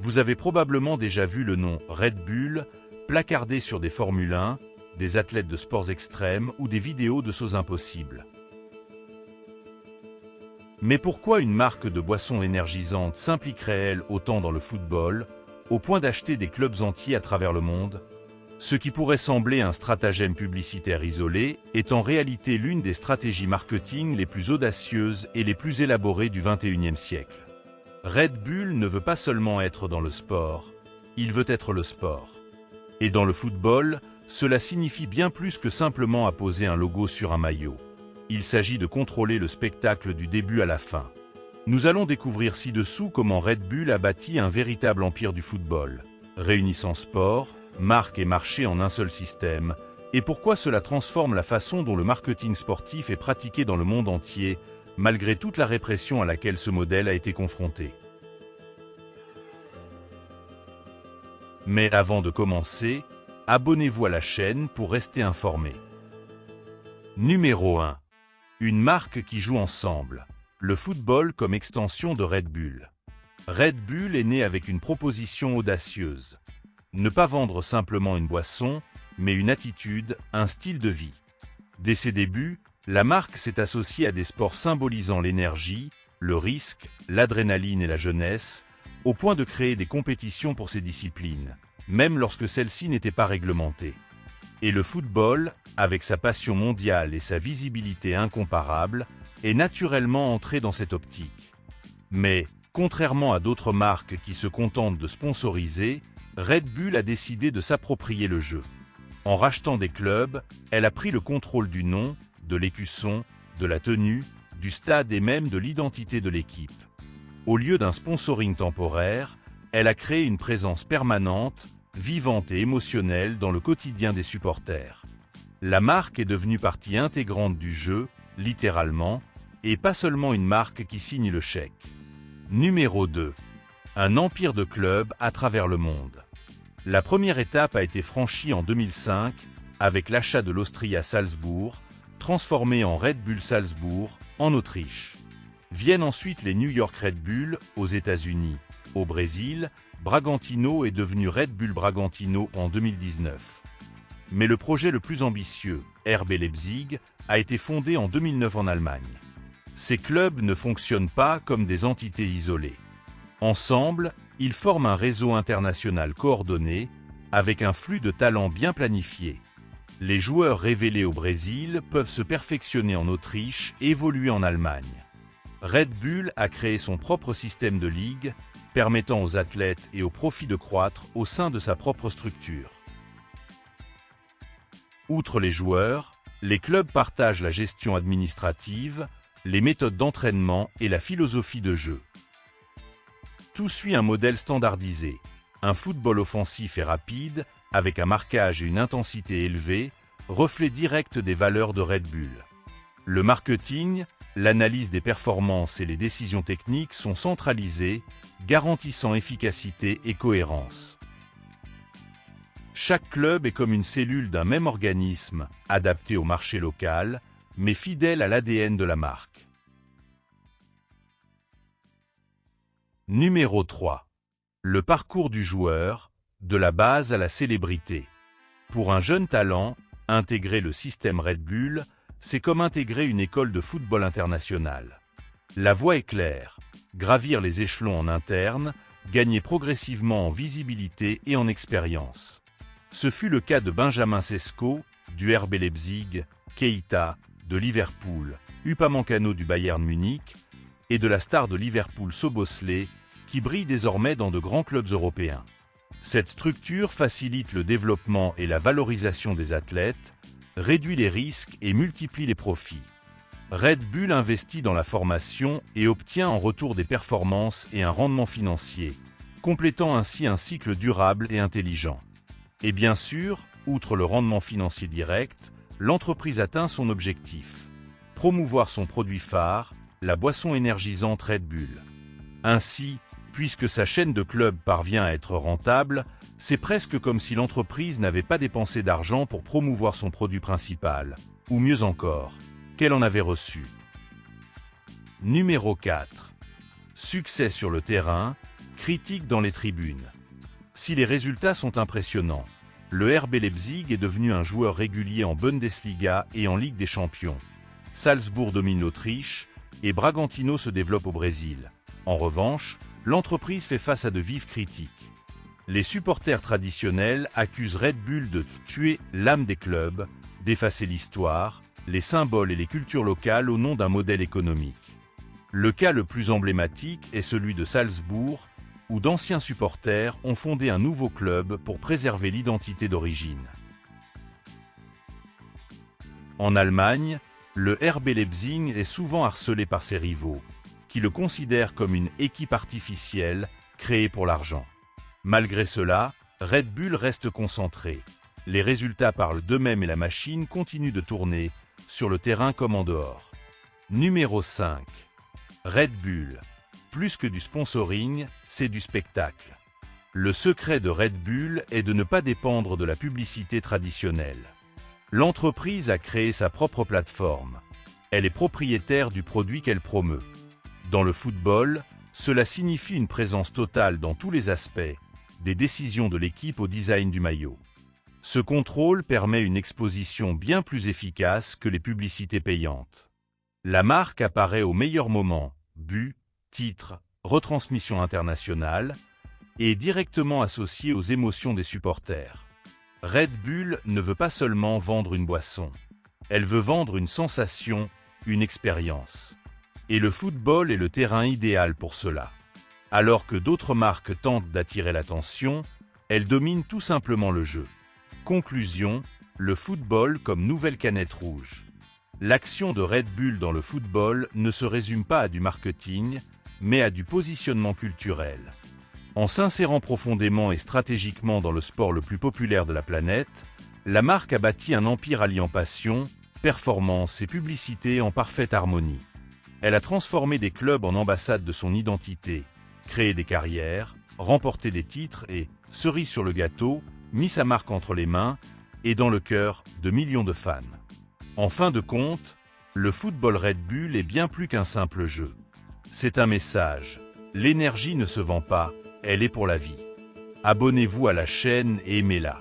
Vous avez probablement déjà vu le nom Red Bull placardé sur des Formule 1, des athlètes de sports extrêmes ou des vidéos de sauts impossibles. Mais pourquoi une marque de boissons énergisantes s'impliquerait-elle autant dans le football, au point d'acheter des clubs entiers à travers le monde? Ce qui pourrait sembler un stratagème publicitaire isolé est en réalité l'une des stratégies marketing les plus audacieuses et les plus élaborées du XXIe siècle. Red Bull ne veut pas seulement être dans le sport, il veut être le sport. Et dans le football, cela signifie bien plus que simplement apposer un logo sur un maillot. Il s'agit de contrôler le spectacle du début à la fin. Nous allons découvrir ci-dessous comment Red Bull a bâti un véritable empire du football, réunissant sport, marque et marché en un seul système, et pourquoi cela transforme la façon dont le marketing sportif est pratiqué dans le monde entier, malgré toute la répression à laquelle ce modèle a été confronté. Mais avant de commencer, abonnez-vous à la chaîne pour rester informé. Numéro 1. Une marque qui joue ensemble. Le football comme extension de Red Bull. Red Bull est né avec une proposition audacieuse. Ne pas vendre simplement une boisson, mais une attitude, un style de vie. Dès ses débuts, la marque s'est associée à des sports symbolisant l'énergie, le risque, l'adrénaline et la jeunesse, au point de créer des compétitions pour ces disciplines, même lorsque celles-ci n'étaient pas réglementées. Et le football, avec sa passion mondiale et sa visibilité incomparable, est naturellement entré dans cette optique. Mais, contrairement à d'autres marques qui se contentent de sponsoriser, Red Bull a décidé de s'approprier le jeu. En rachetant des clubs, elle a pris le contrôle du nom, de l'écusson, de la tenue, du stade et même de l'identité de l'équipe. Au lieu d'un sponsoring temporaire, elle a créé une présence permanente, vivante et émotionnelle dans le quotidien des supporters. La marque est devenue partie intégrante du jeu, littéralement, et pas seulement une marque qui signe le chèque. Numéro 2. Un empire de clubs à travers le monde. La première étape a été franchie en 2005 avec l'achat de l'Austria Salzbourg, transformé en Red Bull Salzbourg, en Autriche. Viennent ensuite les New York Red Bull, aux États-Unis. Au Brésil, Bragantino est devenu Red Bull Bragantino en 2019. Mais le projet le plus ambitieux, RB Leipzig, a été fondé en 2009 en Allemagne. Ces clubs ne fonctionnent pas comme des entités isolées. Ensemble, ils forment un réseau international coordonné, avec un flux de talents bien planifié. Les joueurs révélés au Brésil peuvent se perfectionner en Autriche et évoluer en Allemagne. Red Bull a créé son propre système de ligue, permettant aux athlètes et aux profits de croître au sein de sa propre structure. Outre les joueurs, les clubs partagent la gestion administrative, les méthodes d'entraînement et la philosophie de jeu. Tout suit un modèle standardisé, un football offensif et rapide, avec un marquage et une intensité élevée, reflet direct des valeurs de Red Bull. Le marketing, l'analyse des performances et les décisions techniques sont centralisés, garantissant efficacité et cohérence. Chaque club est comme une cellule d'un même organisme, adapté au marché local, mais fidèle à l'ADN de la marque. Numéro 3. Le parcours du joueur, de la base à la célébrité. Pour un jeune talent, intégrer le système Red Bull, c'est comme intégrer une école de football internationale. La voie est claire, gravir les échelons en interne, gagner progressivement en visibilité et en expérience. Ce fut le cas de Benjamin Sesko, du RB Leipzig, Keita, de Liverpool, Upamecano du Bayern Munich, et de la star de Liverpool Szoboszlai, qui brille désormais dans de grands clubs européens. Cette structure facilite le développement et la valorisation des athlètes, réduit les risques et multiplie les profits. Red Bull investit dans la formation et obtient en retour des performances et un rendement financier, complétant ainsi un cycle durable et intelligent. Et bien sûr, outre le rendement financier direct, l'entreprise atteint son objectif: promouvoir son produit phare, la boisson énergisante Red Bull. Ainsi, puisque sa chaîne de clubs parvient à être rentable, c'est presque comme si l'entreprise n'avait pas dépensé d'argent pour promouvoir son produit principal, ou mieux encore, qu'elle en avait reçu. Numéro 4. Succès sur le terrain, Critique dans les tribunes. Si les résultats sont impressionnants, le RB Leipzig est devenu un joueur régulier en Bundesliga et en Ligue des Champions. Salzbourg domine l'Autriche et Bragantino se développe au Brésil. En revanche, l'entreprise fait face à de vives critiques. Les supporters traditionnels accusent Red Bull de tuer l'âme des clubs, d'effacer l'histoire, les symboles et les cultures locales au nom d'un modèle économique. Le cas le plus emblématique est celui de Salzbourg, où d'anciens supporters ont fondé un nouveau club pour préserver l'identité d'origine. En Allemagne, le RB Leipzig est souvent harcelé par ses rivaux, qui le considèrent comme une équipe artificielle créée pour l'argent. Malgré cela, Red Bull reste concentré. Les résultats parlent d'eux-mêmes et la machine continue de tourner, sur le terrain comme en dehors. Numéro 5. Red Bull. Plus que du sponsoring, c'est du spectacle. Le secret de Red Bull est de ne pas dépendre de la publicité traditionnelle. L'entreprise a créé sa propre plateforme. Elle est propriétaire du produit qu'elle promeut. Dans le football, cela signifie une présence totale dans tous les aspects, des décisions de l'équipe au design du maillot. Ce contrôle permet une exposition bien plus efficace que les publicités payantes. La marque apparaît au meilleur moment, buts, titres, retransmission internationale, et est directement associée aux émotions des supporters. Red Bull ne veut pas seulement vendre une boisson, elle veut vendre une sensation, une expérience. Et le football est le terrain idéal pour cela. Alors que d'autres marques tentent d'attirer l'attention, elles dominent tout simplement le jeu. Conclusion, le football comme nouvelle canette rouge. L'action de Red Bull dans le football ne se résume pas à du marketing, mais à du positionnement culturel. En s'insérant profondément et stratégiquement dans le sport le plus populaire de la planète, la marque a bâti un empire alliant passion, performance et publicité en parfaite harmonie. Elle a transformé des clubs en ambassades de son identité, créé des carrières, remporté des titres et, cerise sur le gâteau, mis sa marque entre les mains et dans le cœur de millions de fans. En fin de compte, le football Red Bull est bien plus qu'un simple jeu. C'est un message. L'énergie ne se vend pas, elle est pour la vie. Abonnez-vous à la chaîne et aimez-la.